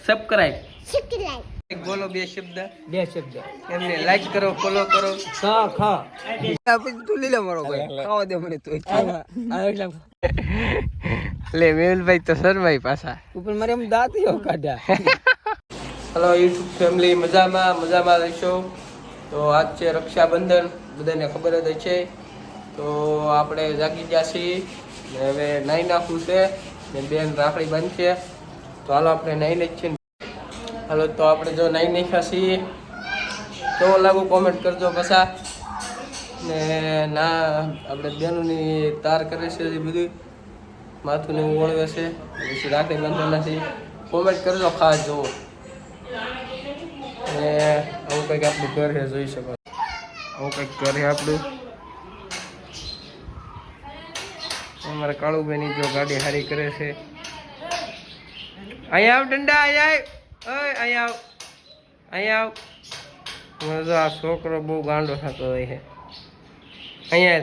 Subscribe બોલો બે શબ્દ એમને લાઈક કરો, ફોલો કરો. તું લીલો મારો ભાઈ ખાવા દે મને તો લે મેહુલભાઈ તો શરમાઈ પાછા. ઉપર મારે એમ દાંતીઓ કાઢ્યા. હલો યુટ્યુબ ફેમિલી, મજામાં રહેશો. તો આજ છે રક્ષાબંધન, બધાને ખબર જ છે. તો આપણે જાગી ગયા છીએ ને હવે નાહી નાખવું છે ને બેન રાખડી બાંધશે. તો હાલો આપણે નાહી લઈએ છીએ. હાલો તો આપણે જો નાહી નાખ્યા છીએ, કેવો લાગુ કોમેન્ટ કરજો પાછા. ને ના આપણે બેનોની તાર કરે છે એ બધું માથું ને ઓળવે છે, પછી રાખડી બાંધવાના છે. કોમેન્ટ કરજો ખાસ જોવો. ને આવું કંઈક આપણું ઘર છે, જોઈ શકો. આવું કંઈક ઘર છે આપણું. અમારા કાળુભાઈની જો ગાડી હારી કરે છે. અહીંયા આવ ડંડા, અહીંયા આવ, અહીંયા આવ. મજા, આ છોકરો બહુ ગાંડો થતો હોય છે. અહીંયા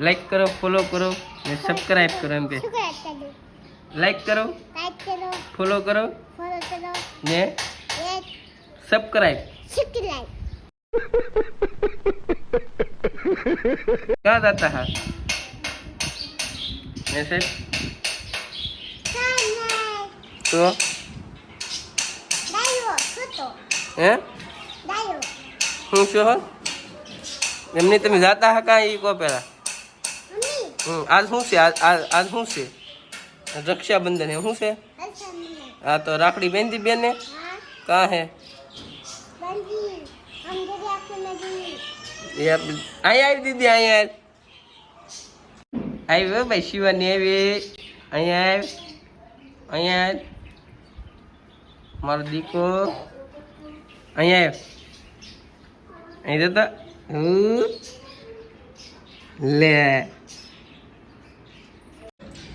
લાઈક કરો, ફોલો કરો ને સબસ્ક્રાઇબ કરો. એમ કે લાઈક કરો, ફોલો કરો ને સબસ્ક્રાઇબ. क्या जाता है मैसेज तो હે હું શું એમની તમે જાતા હા કાં એ કહો પહેલા. આજ શું છે? આજ શું છે? રક્ષાબંધન હે. શું છે? હા તો રાખડી બાંધી બેને કાં હે? અહીંયા આવી દીદી, અહીંયા આવી ભાઈ શિવાની આવી. અહીંયા મારો દીકો અહીંયા અહીં જતા લે.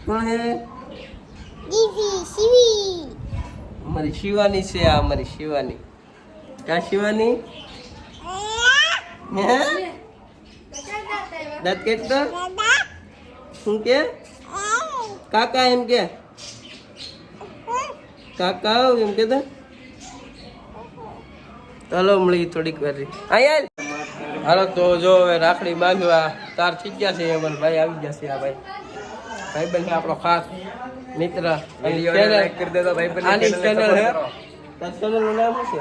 કોણ હે? અમારી શિવાની છે. આ અમારી શિવાની. ક્યાં શિવાની? દાંત કેટતો શું કે? કાકા એમ કે, કાકા એમ કેતા. ચાલો મળી થોડીક વાર. અહીંયા હાલો તો જો હવે રાખડી બાંધવા તાર થઈ ગયા છે. અમારા ભાઈ આવી ગયા છે. આ ભાઈ બને આપણો ખાસ મિત્ર. આની ચેનલ હે. ચેનલનું નામ શું છે?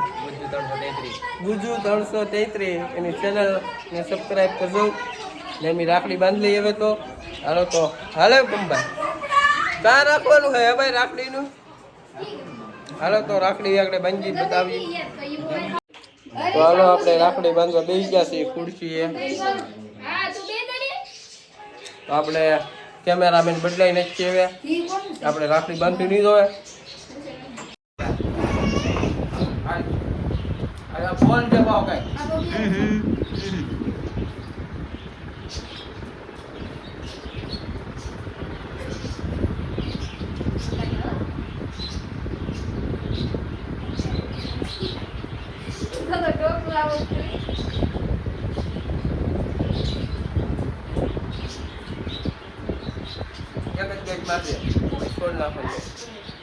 ગુજુ 333. એની ચેનલ ને સબસ્ક્રાઇબ કરજો. ને એમની રાખડી બાંધી લઈ. હવે તો હાલો તો હાલે બંબાઈ કાં રાખવાનું છે ભાઈ રાખડીનું. હાલો તો રાખડી આપણે બાંધી બતાવી. તો હાલો આપણે રાખડી બાંધવા બેસી ગયા છીએ ખુરશીએ. તો આપણે કેમેરામેન બદલાઈ નાખીએ. હવે આપણે રાખડી બાંધી નહીં જોવે. ફોન કે ભાવ કઈ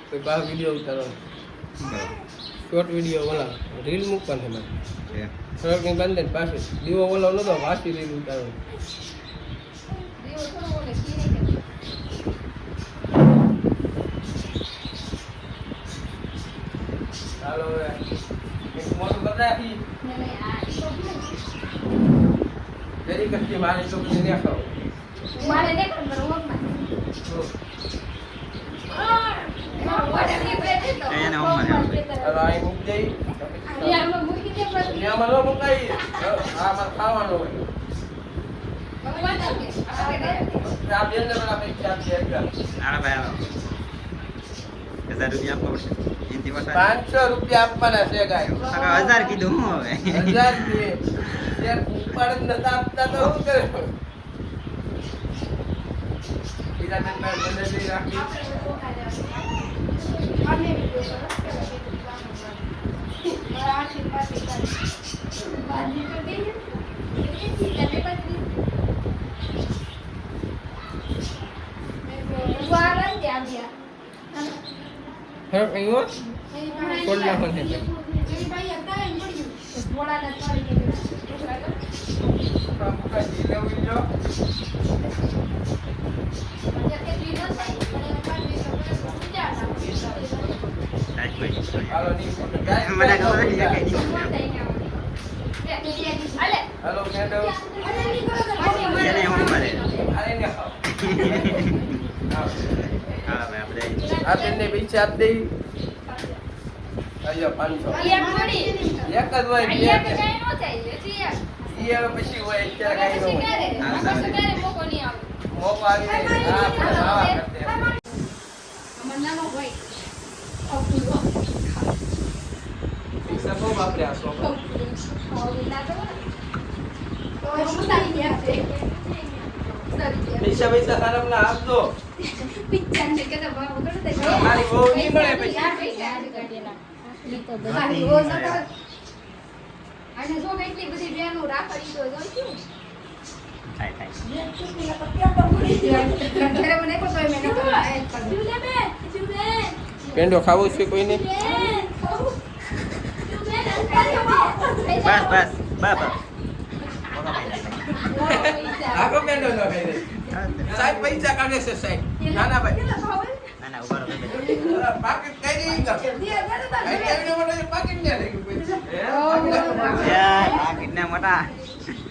કોઈ બાર વિડીયો ઉતારવાનો, શોર્ટ વિડીયો ઓલા રીલ મૂકવાની મારે. સરળ કંઈ બાંધે પાછું દીવો ઓલો નતો, વાસી રીલ ઉતારવાનું. ચાલો હવે એક મોટું બતાવી જરી કરતી મારે તો બધું દેખાવ મારે દેખાવ એને ઓમ અલા આઈ મૂક જઈ આમાં મૂકી દે બસ આમાં નો મુકાઈ. આ માર ખાવાનો હોય. આ બેન ને મને પૈસા આપી એકલા. આના ભાઈ 1000 રૂપિયા આપવા પડશે. હિન્દી ભાષા 500 રૂપિયા આપવાના છે ગાય. 1000 કીધું હું હવે 1000 કે યાર ઉપાડ ન આપતા તો શું કરે. ઈરા બેન મને લઈ રાખી આને વિડિયો હે અહીંયા કોલ નાખો ને હાલો મેડમ આ તેને પૈસા આપ દઈ આયો 500 એક જ હોય બે ઈ હવે પછી હોય અત્યારે કઈ ન હોય મોકો આવી હા આવા કરતે પૈસા બહુ વાપરે આ છોકરો પૈસા પૈસા સારા મને આપજો મારી બહુ નહીં મળે પૈસા પેંડો ખાવો છે કોઈને બસ બસ બસ આખો પેંડો ન ખાઈ દે સાહેબ પૈસા કાઢે છે સાહેબ નાના ભાઈ ના ઉભા રહો પાકીટ કઈ નહીં કઈ પાકીટ ને લઈ આ કિડના મોટા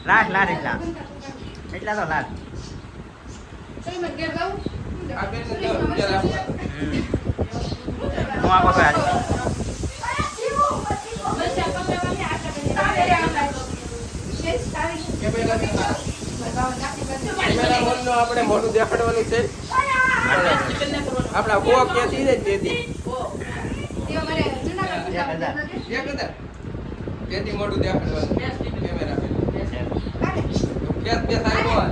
લાખ એટલા તો લાખ આ બેન ને રૂપિયા હું આપો તો આપણે મોઢું દેખાડવાનું છે આપણા ગોવા ક્યાંથી ને તેથી તેથી મોઢું દેખાડવાનું કેમેરા ક્યાં બે થાય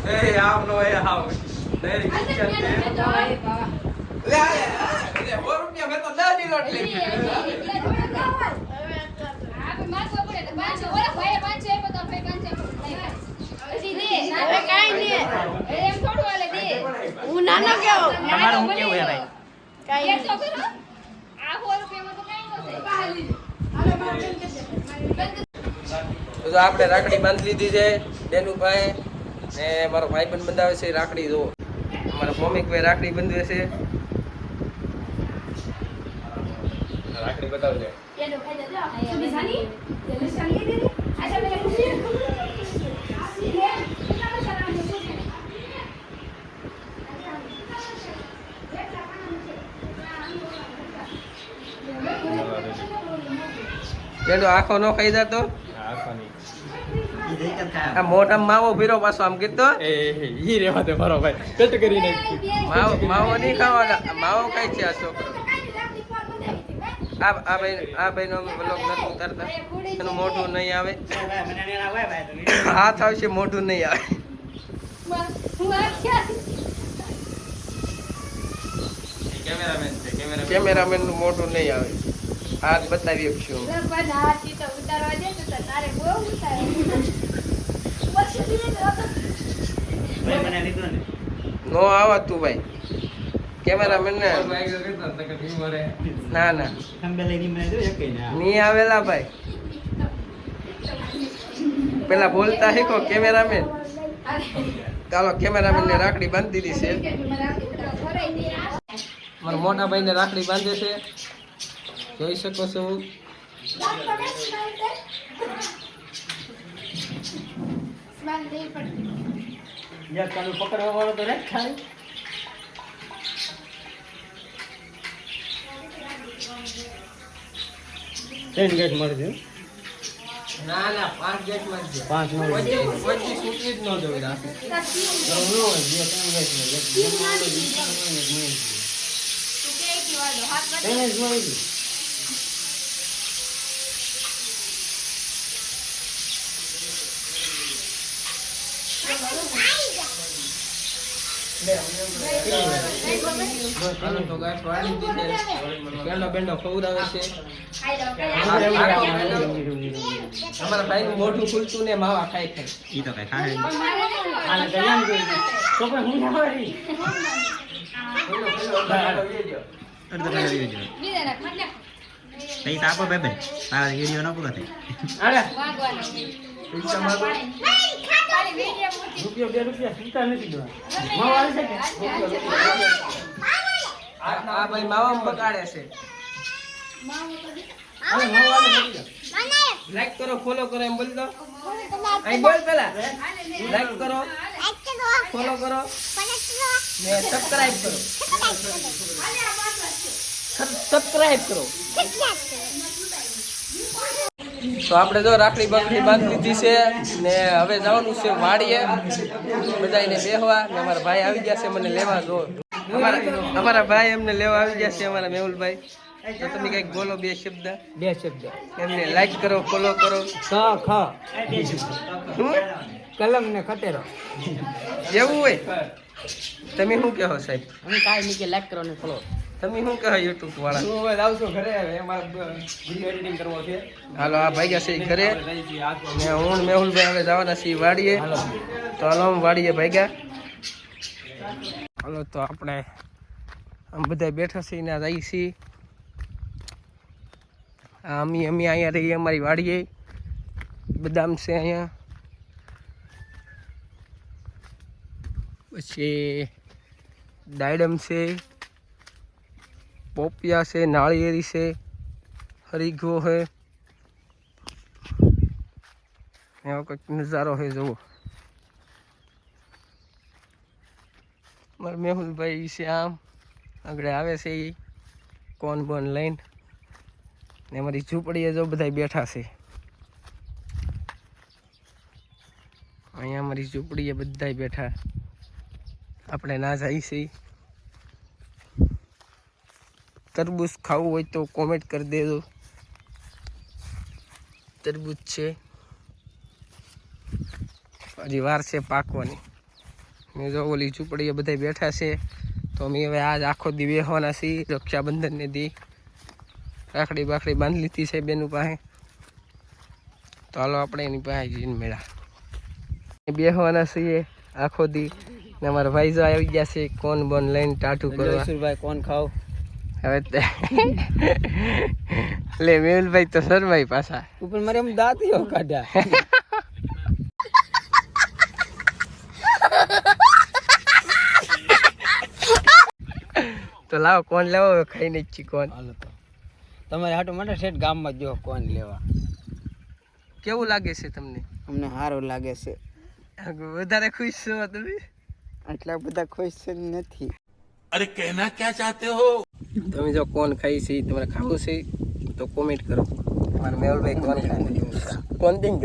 એ આમ નો એ આવ ડાયરેક્ટ લે લે રૂપિયા મે તો 10 ની નોટ લઈ તમારું હું કેવું હે ભાઈ તો આપણે રાખડી બાંધી લીધી છે બેનુભાઈ ને મારો ભાઈ પણ બંધાવે છે રાખડી જો અમારા ભૌમિકભાઈ રાખડી બંધવે છે રાખડી બતાવજો બેડો આખો નો ખાઈ જતો આ મોઢા માવો ભીરો પાછો આમ કીધો ઈ રેવા દે મારો ભાઈ કટ કરીને માવો નહીં ખાવાના માવો ખાય છે આ છોકરો આ ભાઈ નો બ્લોગ નથી ઉતારતા એનું મોઢું નહીં આવે હાથ આવશે મોઢું નહીં આવે કેમેરામેન નું મોઢું નહીં આવે હાથ બતાવી છું નો આવા તું ભાઈ કેમેરામેન ને ના ના નહીં આવેલા ભાઈ પેલા બોલતા શીખો કેમેરામેન ચાલો કેમેરામેન ને રાખડી બાંધી દીધી છે મારા મોટા ભાઈ ને રાખડી બાંધે છે જોઈ શકો છો પકડવા વાળો તો રે ખાલી ગેટ મારી દે ના ના 5 ગેટ માં છે 5 નો કોઈ છૂટી જ ન જોઈ રાખે હાલો તો ગાઈસ વાળી દીધી પેંડો બેંડો ખવડાવે છે અમારા ભાઈ નું મોઢું ખુલતું ને માવા ખાઈ ખાઈ ઈ તો કઈ ખાય નહીં. અડધો કલાક રહી ગયો. પૈસા આપો ભાઈ ભાઈ તારા વિડીયો ન પૂરો થાય. પૈસા માંગો. આ ભાઈ માવામાં બગાડે છે લાઈક કરો ફોલો કરો એમ બોલ દો અહીં બોલ પેલા લાઈક કરો ફોલો કરો ને સબસ્ક્રાઇબ કરો સબસ્ક્રાઇબ કરો તો આપણે જો રાખડી બાકડી બાંધી દીધી છે ને હવે જવાનું છે વાડીએ બધાને બેહવા ને અમારા ભાઈ આવી ગયા છે મને લેવા જો અમારા ભાઈ એમને લેવા આવી ગયા છે અમારા મેહુલભાઈ તો તમે કઈક બોલો બે શબ્દ એમને લાઈક કરો ફોલો કરો કલમ ને ખટેરો એવું હોય તમે શું કહો સાહેબ અમે કાંઈ નહીં કે લાઈક કરો ને ફોલો તમે શું કહો યુટ્યુબ વાળા હું હવે આવશો ઘરે અમારે વિડીયો એડિટિંગ કરવો છે હાલો આ ભાઈ ગયા છે ઈ ઘરે ને હું ને મેહુલભાઈ હવે જવાના છીએ વાડીએ તો હાલો અમે વાડીએ ભાગ્યા હાલો તો આપણે આમ બધા બેઠા છીએ ને જઈએ છીએ અમે અહીંયા રહીએ અમારી વાડીએ બદામ છે અહીંયા પછી ડાયડમ છે પોપિયા છે નાળિયેરી છે હરીગો છે એવો કંઈક નજારો છે જુઓ મારા મેહુલભાઈ છે આમ આગળ આવે છે એ કોન બોન લઈને ને અમારી ઝૂંપડીએ જો બધા બેઠા છે અહીંયા અમારી ઝૂંપડીએ બધા બેઠા આપણે ના જઈએ છીએ તરબૂચ ખાવું હોય તો કોમેન્ટ કરી દેજો તરબૂચ છે હજી વાર છે પાકવાની મેં જો ઓલી ઝૂંપડીએ બધા બેઠા છે તો અમે હવે આજ આખો દી બેહવાના છીએ રક્ષાબંધનને દી રાખડી બાખડી બાંધી લીધી છે બેનું પાસે તો હાલો આપણે એની પાસે જઈને મેળા બેહવાના છીએ આખો દી ને અમારા ભાઈ જો આવી ગયા છે કોન બોન લઈને ટાટું કરવા ભાઈ કોણ ખાવ હવે લે મેહુલભાઈ તો શરમાઈ પાછા ઉપર મારે એમ દાંતીઓ કાઢ્યા તો લાવો કોણ લેવો ખાઈને જ છી કોણ હાલો તો તમારે હાટો માટે શેઠ ગામમાં જો કોણ લેવા કેવું લાગે છે તમને અમને સારું લાગે છે વધારે ખુશ છો તમે આટલા બધા ખુશ નથી अरे कहना क्या चाहते हो તમે જો કોણ ખાઈ છે તમારે ખાવું છે તો કોમેન્ટ કરો મારા મેહુલભાઈ કોણ ખાય કોણ દિન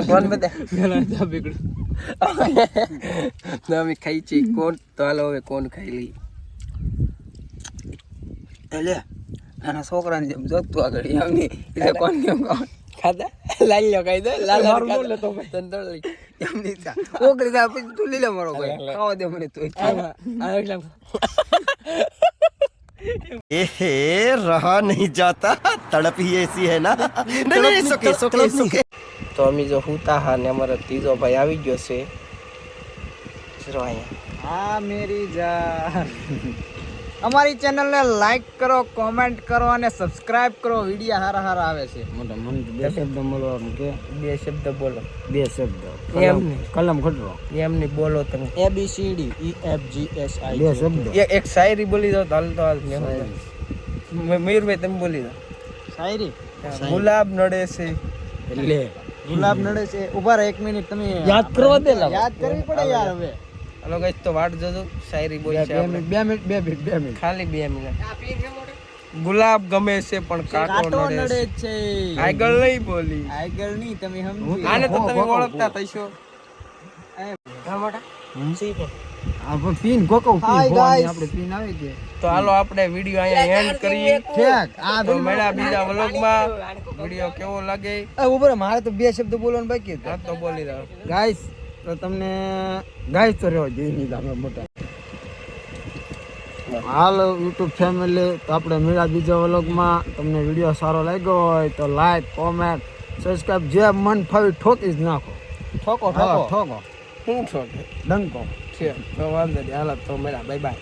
કોણ બધા અમે ખાઈ છીએ કોણ તો હાલો હવે કોણ ખાઈ લઈ એટલે નાના છોકરાની જેમ જોતું આગળ એમની એટલે કોણ કેમ ખાધા લાલ લો ખાઈ દો લાલ તો તંદોળી એમની છોકરી થાય પછી તું લીલો મારો કોઈ ખાવા દે મને તું एहे रहा नहीं जाता तड़प ही ऐसी है ना नहीं सुके सुके सुके તો અમે જો હુતા હા ને અમારો ત્રીજો ભાઈ આવી ગયો છે ચલો અહીંયા હા મેરી જાન અમારી ચેનલને લાઈક કરો કોમેન્ટ કરો અને સબસ્ક્રાઇબ કરો વિડિયો હારા હારા આવે છે મોટા મન બે શબ્દ બોલવાનું કે બે શબ્દ બોલો બે શબ્દ એમ કલમ ખટરો એમની બોલો તમે ABCD EFGHI બે શબ્દ એક શાયરી બોલી દો તો હાલ તો હાલ મયુરભાઈ તમે બોલી દો શાયરી ગુલાબ નડે છે એટલે ગુલાબ નડે છે ઉભા રહો 1 મિનિટ તમે યાદ કરવા દે યાદ કરવી પડે યાર હવે હાલો ગાઈસ તો વાટ જોજો શાયરી બોલી છે આપણે 2 મિનિટ ખાલી 2 મિનિટ ગુલાબ ગમે છે પણ કાંટો નડે છે આગળ નહીં બોલી આગળ નહીં તમે સમજી આને તો તમે ઓળખતા થઈશો આપણે પિન ગોકો પિન આપણે પિન આવી છે તો હાલો આપણે વિડિયો અહીંયા એન્ડ કરીએ ઠીક આ તો મળ્યા બીજા વ્લોગમાં વિડિયો કેવો લાગે ઉપર મારે તો બે શબ્દ બોલવાનું બાકી હા તો બોલી દો ગાઈસ તો તમને ગાઈસ તો રહેવા જોઈએ નહીં મોટા હાલ યુટ્યુબ ફેમિલી તો આપણે મળ્યા બીજા વ્લોગમાં. તમને વિડીયો સારો લાગ્યો હોય તો લાઈક કોમેન્ટ સબસ્ક્રાઇબ જે મન ફાવી ઠોકી જ નાખો. ઠોકો હાલો, ઠોકો ઠોકો શું ઠોકે ડંકો. છે તો વાંધો નહીં હાલો તો મળ્યા બાય બાય